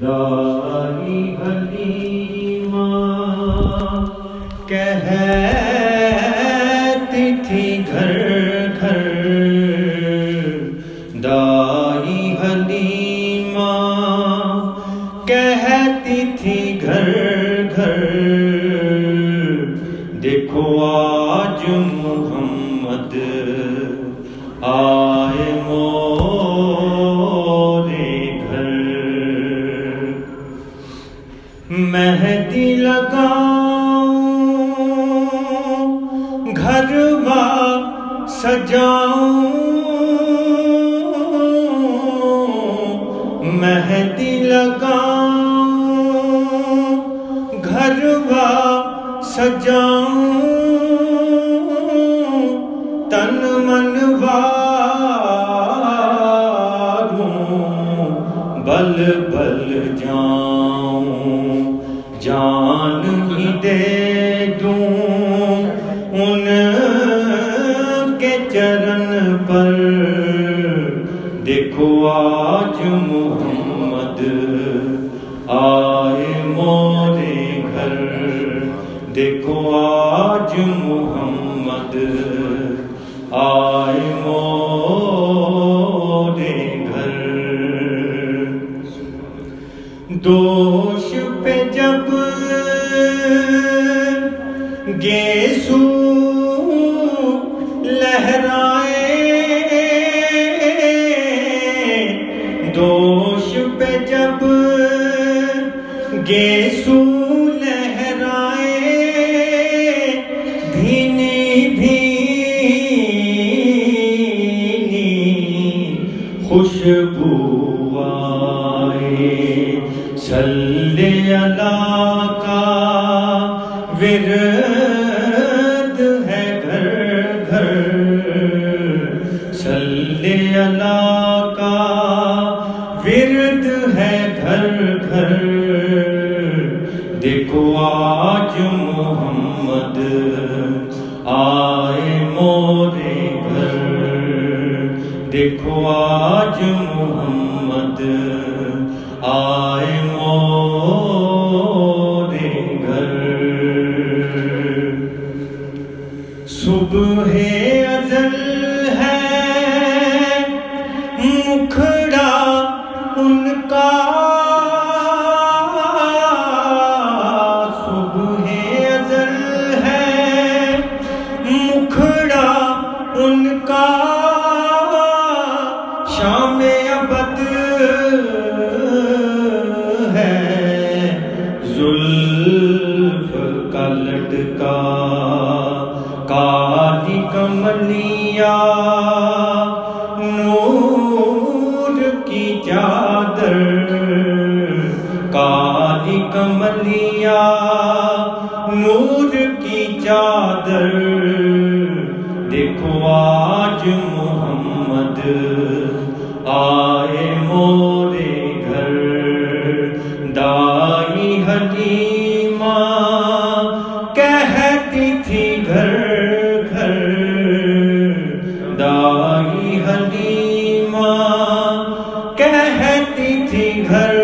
दाई हलीमा कहती थी घर घर, दाई हलीमा कहती थी घर घर। देखो आज मोहम्मद आए मोरे घर, मेहंदी लगाऊं घरवा सजाऊं, मेहंदी लगाऊं घरवा सजाऊं, तन मन वारूं बल बल जाऊं, जान ही दे दूं उनके चरण पर। देखो आज मोहम्मद आए मोरे घर, देखो आज मोहम्मद आए मोरे घर। दोष पे जब गेसू लहराए, दोष पे जब गेसू लहराए, भीनी भीनी खुशबू आए, सल्ले अला का विरद है घर घर, सल्ले अला का विरद है घर घर। देखो आज मोहम्मद आए मोरे घर, देखो आज मोहम्मद आए मोरे घर। सुबह अज़ल है मुखड़ा उनका, सुबह अज़ल है मुखड़ा उनका, शाम अबद है जुल्फ का लटका, काली कमलिया नूर की चादर, काली कमलिया नूर की चादर। देखो आज मोहम्मद आए मोरे घर, दाई हलीमा कहती थी घर घर, दाई हलीमा कहती थी घर